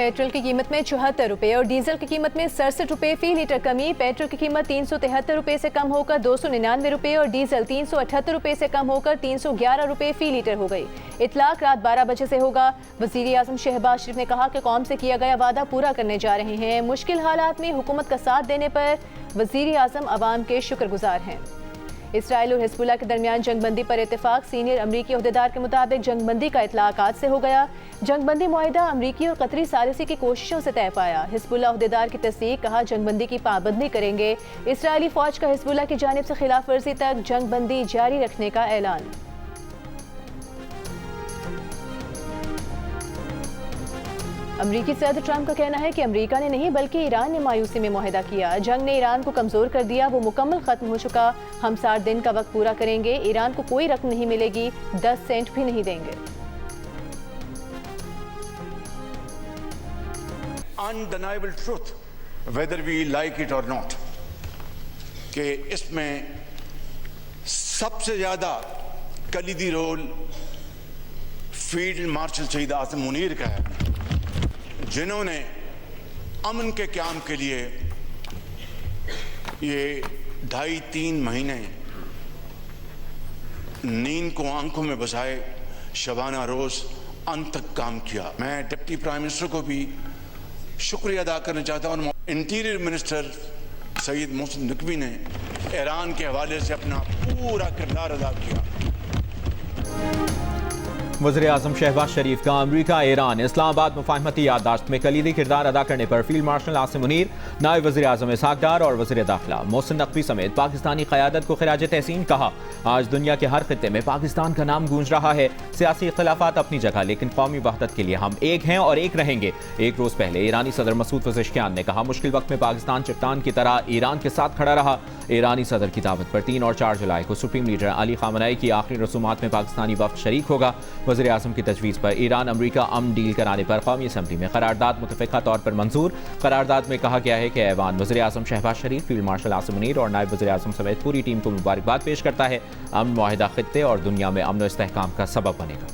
Petrol की कीमत में 74 रुपये और डीजल की कीमत में 67 रुपये फी लीटर कमी। पेट्रोल की कीमत 373 रुपये से कम होकर 299 रुपये और डीजल 378 रुपये से कम होकर 311 रुपये फी लीटर हो गई। इतलाक रात 12 बजे से होगा। वज़ीर आज़म शहबाज शरीफ ने कहा कि कौम से किया गया वादा पूरा करने जा रहे हैं। मुश्किल हालात में हुकूमत का साथ देने पर वज़ीर आज़म अवाम के शुक्रगुजार हैं। इसराइल और हिजबुल्लाह के दरमियान जंगबंदी पर इत्तेफाक। सीनियर अमरीकी अहदेदार के मुताबिक जंगबंदी का इतलाक आज से हो गया। जंगबंदी मुआहिदा अमरीकी और कतरी सालिसी की कोशिशों से तय पाया। हिजबुल्लाह अहदेदार की तस्दीक, कहा जंगबंदी की पाबंदी करेंगे। इसराइली फौज का हिजबुल्लाह की जानिब से खिलाफ वर्जी तक जंगबंदी जारी रखने का ऐलान। अमरीकी सदर ट्रंप का कहना है कि अमरीका ने नहीं बल्कि ईरान ने मायूसी में मुआहिदा किया। जंग ने ईरान को कमजोर कर दिया, वो मुकम्मल खत्म हो चुका। हम 60 दिन का वक्त पूरा करेंगे, ईरान को कोई रकम नहीं मिलेगी, 10 सेंट भी नहीं देंगे। Undeniable truth, whether we like it और नॉट, कि इसमें सबसे ज्यादा कलीदी रोल फील्ड मार्शल शहीद आसिम मुनीर का है, जिन्होंने अमन के क़याम के लिए ये 2.5-3 महीने नींद को आंखों में बसाए शबाना रोज अंत तक काम किया। मैं डिप्टी प्राइम मिनिस्टर को भी शुक्रिया अदा करना चाहता हूँ। इंटीरियर मिनिस्टर सईद मोहसिन नकवी ने ईरान के हवाले से अपना पूरा किरदार अदा किया। वज़ीर आज़म शहबाज शरीफ का अमरीका ईरान इस्लामाबाद मुफाहमती याददाश्त में कलीदी किरदार अदा करने पर फील्ड मार्शल आसिम मुनीर, नायब वज़ीर आज़म इसहाक डार और वज़ीर दाखिला मोहसिन नकवी समेत पाकिस्तानी क़यादत को खिराज तहसीन कहा। आज दुनिया के हर खित्ते में पाकिस्तान का नाम गूंज रहा है। सियासी इख्तिलाफात अपनी जगह, लेकिन कौमी वहदत के लिए हम एक हैं और एक रहेंगे। एक रोज़ पहले ईरानी सदर मसूद पज़ेश्कियान ने कहा, मुश्किल वक्त में पाकिस्तान चट्टान की तरह ईरान के साथ खड़ा रहा। ईरानी सदर की दावत पर 3 और 4 जुलाई को सुप्रीम लीडर अली ख़ामनेई की आखिरी रसूमात में पाकिस्तानी वफ्द शरीक होगा। वज़ीर आज़म की तजवीज़ पर ईरान अमरीका अमन डील कराने पर कौमी असम्बली में करारदाद मुतफ़िक़ा तौर पर मंजूर। करारदाद में कहा गया है कि ऐवान वज़ीर आज़म शहबाज शरीफ, फील्ड मार्शल आसिम मुनीर और नायब वज़ीर आज़म समेत पूरी टीम को मुबारकबाद पेश करता है। अमन मुआहिदा खित्ते और दुनिया में अमन व इस्तेहकाम का सबब बनेगा।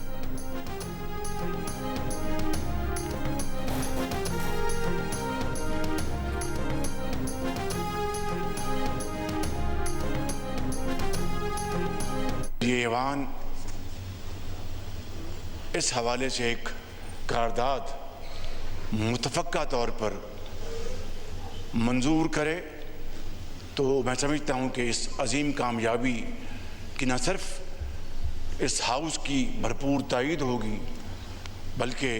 ये ऐवान इस हवाले से एक करारदाद मुतफ़क्का तौर पर मंजूर करे तो मैं समझता हूँ कि इस अजीम कामयाबी की न सिर्फ इस हाउस की भरपूर तायीद होगी, बल्कि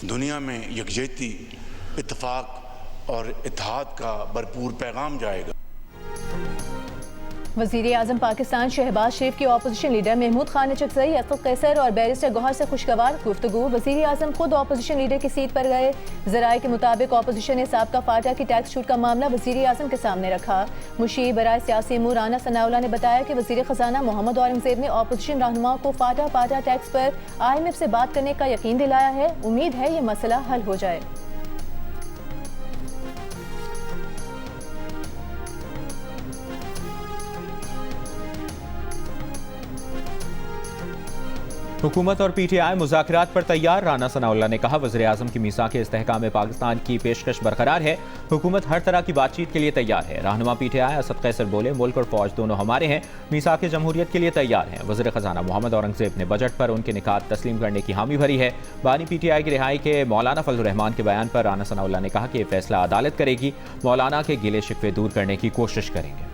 दुनिया में यकजहती, इत्तेफाक और इत्तेहाद का भरपूर पैगाम जाएगा। वज़ीर आज़म पाकिस्तान शहबाज शरीफ की अपोजिशन लीडर महमूद खान चकजई, असद कैसर और बैरिस्टर गौहर से खुशगवार गुफ्तगू। वज़ीर आज़म खुद अपोजिशन लीडर की सीट पर गए। ज़राए के मुताबिक अपोजिशन ने साबका फाटा की टैक्स छूट का मामला वज़ीर आज़म के सामने रखा। मुशीर बराए सियासी अमूर राना सनाउल्लाह ने बताया कि वज़ीर ख़जाना मोहम्मद औरंगज़ेब ने अपोजिशन रहनुमाओं को फाटा टैक्स पर IMF से बात करने का यकीन दिलाया है। उम्मीद है ये मसला हल हो जाए। हुकूमत और PTI मुज़ाकरात पर तैयार। राना सनाउल्लाह ने कहा, वज़ीर आज़म की मीसाक इस्तेहकाम में पाकिस्तान की पेशकश बरकरार है। हुकूमत हर तरह की बातचीत के लिए तैयार है। रहनुमा PTI असद कैसर बोले, मुल्क और फौज दोनों हमारे हैं, मीसाक जमहूरियत के लिए तैयार हैं। वज़ीर ख़जाना मोहम्मद औरंगज़ेब ने बजट पर उनके निकात तस्लीम करने की हामी भरी है। बानी PTI की रिहाई के मौलाना फजल रहमान के बयान पर राना सनाउल्लाह ने कहा कि यह फैसला अदालत करेगी। मौलाना के गिले शिकवे दूर करने की कोशिश करेंगे।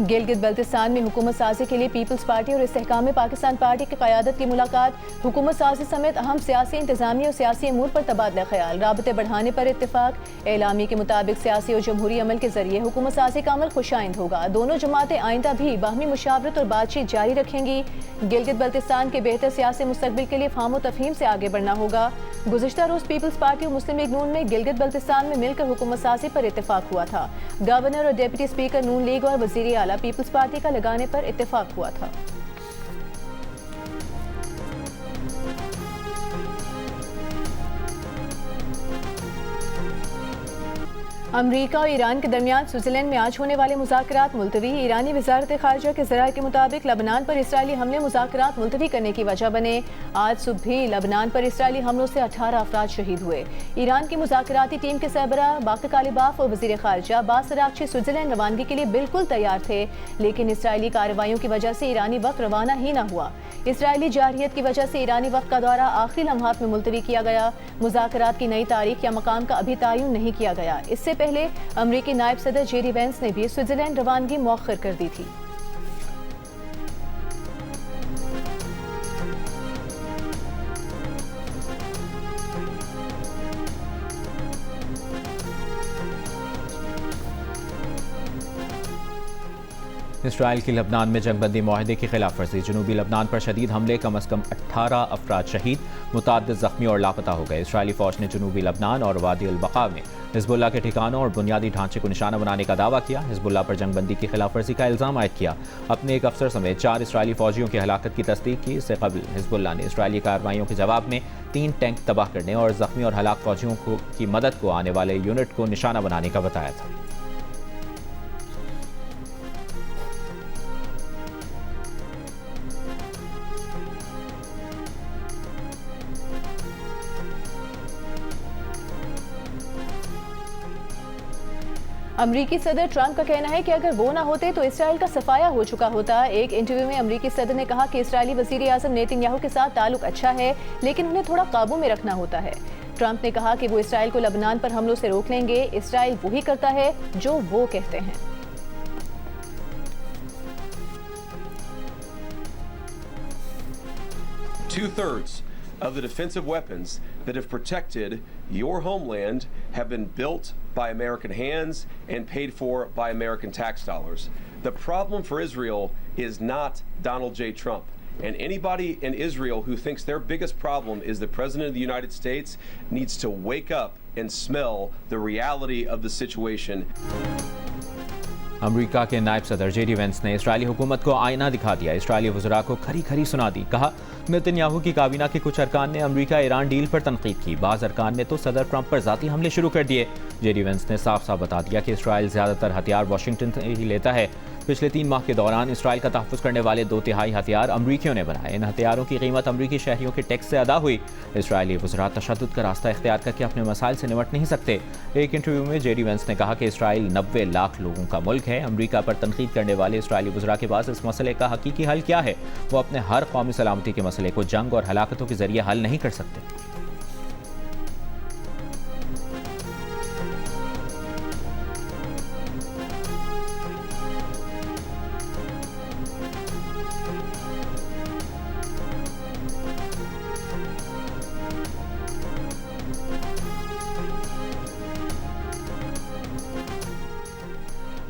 गिलगित बल्तिस्तान में हुकूमत साजी के लिए पीपल्स पार्टी और इस्तेहकाम पाकिस्तान पार्टी की क़यादत की मुलाकात। हुकूमत साजी समेत अहम सियासी इंतजामी और सियासी अमूर पर तबादला ख्याल, राबते बढ़ाने पर इत्तेफाक। एलामी के मुताबिक सियासी और जमहूरी अमल के जरिए हुकूमत साजी का अमल खुशाइंद होगा। दोनों जमातें आइंदा भी बाहमी मुशावरत और बातचीत जारी रखेंगी। गिलगित बल्तिस्तान के बेहतर सियासी मुस्तकबिल के लिए फाहम तफहीम से आगे बढ़ना होगा। गुज़िश्ता रोज़ पीपल्स पार्टी और मुस्लिम लीग नून में गिलगित बल्तिस्तान में मिलकर हुकूमत साजी पर इत्तेफाक हुआ था। गवर्नर और डिप्टी स्पीकर नून लीग और वज़ीर आला पीपल्स पार्टी का लगाने पर इत्तेफाक हुआ था। अमरीका और ईरान के दरमियान स्विट्जरलैंड में आज होने वाले मुज़ाकरात मुलतवी। ईरानी वज़ारत ख़ारिजा के ज़राए के मुताबिक लबनान पर इसराइली हमले मुज़ाकरात मुलतवी करने की वजह बने। आज सुबह भी लबनान पर इसराइली हमलों से 18 अफराद शहीद हुए। ईरान की मुज़ाकराती टीम के सरबराह बाकर कालिबाफ और वज़ीर ख़ारिजा अब्बास अराग़ची स्विट्जरलैंड रवानगी के लिए बिल्कुल तैयार थे, लेकिन इसराइली कार्रवाइयों की वजह से ईरानी वक्त रवाना ही न हुआ। इसराइली जारहियत की वजह से ईरानी वक्त का दौरा आखिरी लम्हात में मुलतवी किया गया। मुज़ाकरात की नई तारीख या मकाम का अभी तयन नहीं किया गया। इससे पहले अमरीकी नायब सदर जेडी वेंस ने भी स्विट्जरलैंड रवानगी मौखर कर दी थी। इसराइल की लबनान में जंगबंदी माहदे की खिलाफ वर्जी। जनूबी लबनान पर शदीद हमले, कम अज़ कम 18 अफराद शहीद, मुतअद्दिद ज़ख्मी और लापता हो गए। इसराइली फ़ौज ने जनूबी लबनान और वादी अल बका में हिज़्बुल्लाह के ठिकानों और बुनियादी ढांचे को निशाना बनाने का दावा किया। हिज़्बुल्लाह पर जंगबंदी की खिलाफ वर्जी का इल्ज़ाम आयद किया। अपने एक अफसर समेत 4 इसराइली फ़ौजियों की हलाकत की तस्दीक की। इससे कबल हिज़्बुल्लाह ने इसराइली कार्रवाइयों के जवाब में 3 टैंक तबाह करने और ज़ख्मी और हलाक फ़ौजियों की मदद को आने वाले यूनिट को निशाना बनाने का बताया था। अमरीकी सदर ट्रंप का कहना है कि अगर वो ना होते तो इसराइल का सफाया हो चुका होता। एक इंटरव्यू में अमरीकी सदर ने कहा कि इसराइली वज़ीर आज़म नेतन्याहू के साथ ताल्लुक अच्छा है, लेकिन उन्हें थोड़ा काबू में रखना होता है। ट्रंप ने कहा कि वो इसराइल को लबनान पर हमलों से रोक लेंगे। इसराइल वही करता है जो वो कहते हैं। Two-thirds of the defensive weapons that have protected your homeland have been built by American hands and paid for by American tax dollars. The problem for Israel is not Donald J. Trump. And anybody in Israel who thinks their biggest problem is the President of the United States needs to wake up and smell the reality of the situation. अमरीका के नायब सदर JD Vance ने Israeli हुकूमत को आईना दिखा दिया। Israeli वज़रा को खरी खरी सुना दी। कहा, नेतन्याहू की काबीना के कुछ अरकान ने अमरीका ईरान डील पर तनकीद की। बाज़ अरकान ने तो सदर ट्रंप पर ज़ाती हमले शुरू कर दिए। जेडी वेंस ने साफ साफ बता दिया कि इसराइल ज़्यादातर हथियार वाशिंगटन से ही लेता है। पिछले 3 माह के दौरान इसराइल का तहफ़्फ़ुज़ करने वाले 2/3 हथियार अमरीकियों ने बनाए। इन हथियारों की कीमत अमरीकी शहरियों के टैक्स से अदा हुई। इसराइली वज़रा तशद्दुद का रास्ता इख्तियार करके अपने मसाइल से निपट नहीं सकते। एक इंटरव्यू में जेडी वेंस ने कहा कि इसराइल 90 लाख लोगों का मुल्क है। अमरीका पर तनकीद करने वाले इसराइली वज़रा के पास इस मसले का हकीकी हल क्या है? वो अपने हर कौमी सलामती के मसले को जंग और हलाकतों के जरिए हल नहीं कर सकते।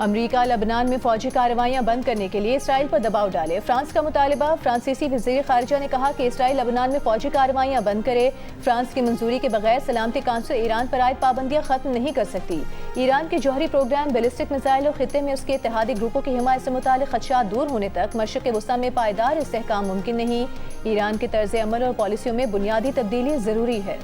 अमरीका लबनान में फौजी कार्रवाइयां बंद करने के लिए इसराइल पर दबाव डाले। फ्रांस का मुतालिबा। फ्रांसीसी वज़ीर ख़ारिजा ने कहा कि इसराइल लबनान में फौजी कार्रवाइयां बंद करे। फ्रांस की मंजूरी के बगैर सलामती काउंसिल ईरान पर आयद पाबंदियां खत्म नहीं कर सकती। ईरान के जौहरी प्रोग्राम, बैलिस्टिक मिसाइल और खित्ते में उसके इत्तेहादी ग्रुपों की हिमायत से मुताल्लिक़ खदशात दूर होने तक मशरिक़ वस्ता में पायदार इस्तेहकाम मुमकिन नहीं। ईरान के तर्ज़ अमल और पॉलिसियों में बुनियादी तब्दीली ज़रूरी है।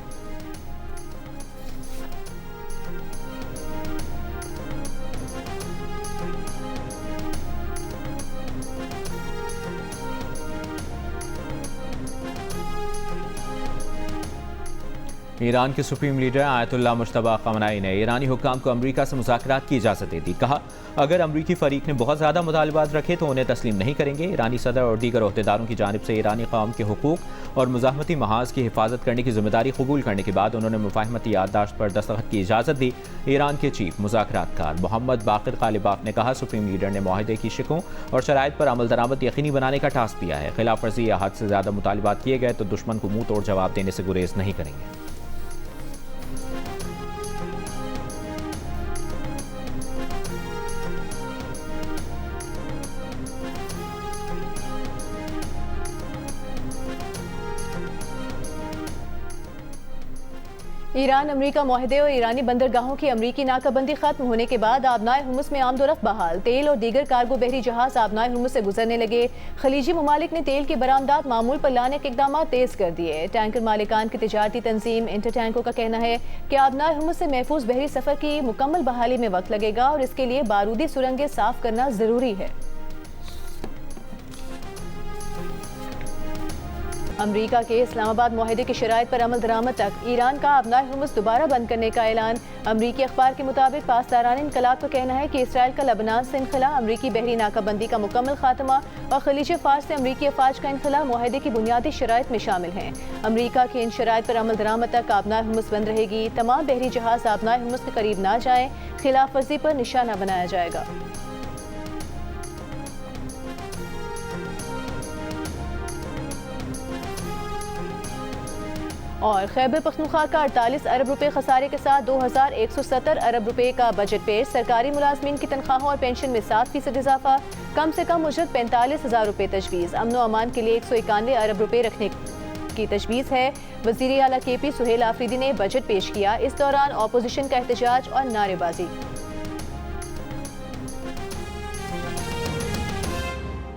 ईरान के सुप्रीम लीडर आयतुल्लाह मुश्तबा ख़मनाई ने ईरानी हुक्काम को अमरीका से मुज़ाकरात की इजाज़त दे दी। कहा, अगर अमरीकी फ़रीक ने बहुत ज़्यादा मुतालबात रखे तो उन्हें तस्लीम नहीं करेंगे। ईरानी सदर और दीगर अहदेदारों की जानिब से ईरानी कौम के हुकूक और मुज़ाहमती महाज की हिफाजत करने की जिम्मेदारी कबूल करने के बाद उन्होंने मुफाहमती याददाश्त पर दस्तखत की इजाज़त दी। ईरान के चीफ मुज़ाकरातकार मोहम्मद बाकर कालिबाफ ने कहा, सुप्रीम लीडर ने माहदे की शिकों और शराइत पर अमल दरामद यकीनी बनाने का टास्क दिया है। खिलाफ वर्जी या हद से ज़्यादा मुतालबात किए गए तो दुश्मन को मुँह तोड़ जवाब देने से गुरेज नहीं करेंगे। ईरान अमरीका मुआहदे और ईरानी बंदरगाहों की अमरीकी नाकाबंदी खत्म होने के बाद आबनाए हुर्मुज़ में आमदोरफ्त बहाल। तेल और दीगर कार्गो बहरी जहाज आबनाए हुर्मुज़ से गुजरने लगे। खलीजी ममालिक ने तेल की बरामदात मामूल पर लाने के इकदाम तेज कर दिए। टैंकर मालिकान की तिजारती तंजीम इंटर टैंको का कहना है कि आबनाए हुर्मुज़ से महफूज बहरी सफर की मुकम्मल बहाली में वक्त लगेगा और इसके लिए बारूदी सुरंगें साफ करना जरूरी है। अमरीका के इस्लामाबाद मुआहदे की शराइत पर अमल दरामद तक ईरान का आबनाए हुर्मुज़ दोबारा बंद करने का ऐलान। अमरीकी अखबार के मुताबिक पासदारान इनकलाब का कहना है कि इसराइल का लबनान से इनखला, अमरीकी बहरी नाकाबंदी का मुकम्मल खात्मा और खलीज फार्स से अमरीकी अफवाज का इनखला मुआहदे की बुनियादी शराइत में शामिल हैं। अमरीका की इन शराइत पर अमल दरामद तक आबनाए हुर्मुज़ बंद रहेगी। तमाम बहरी जहाज आबनाए हुर्मुज़ के करीब ना जाएं, खिलाफ वर्जी पर निशाना बनाया जाएगा। और खैबर पख्तूनख्वा का 48 अरब रुपए खसारे के साथ 2170 अरब रुपए का बजट पेश। सरकारी मुलाजमीन की तनख्वाहों और पेंशन में 7% इजाफा। कम से कम उजरत 45,000 रुपए तजवीज़। अमन अमान के लिए 191 अरब रुपए रखने की तजवीज़ है। वज़ीर आला KP सुहेल आफरीदी ने बजट पेश किया। इस दौरान अपोजिशन का एहतजाज और नारेबाजी।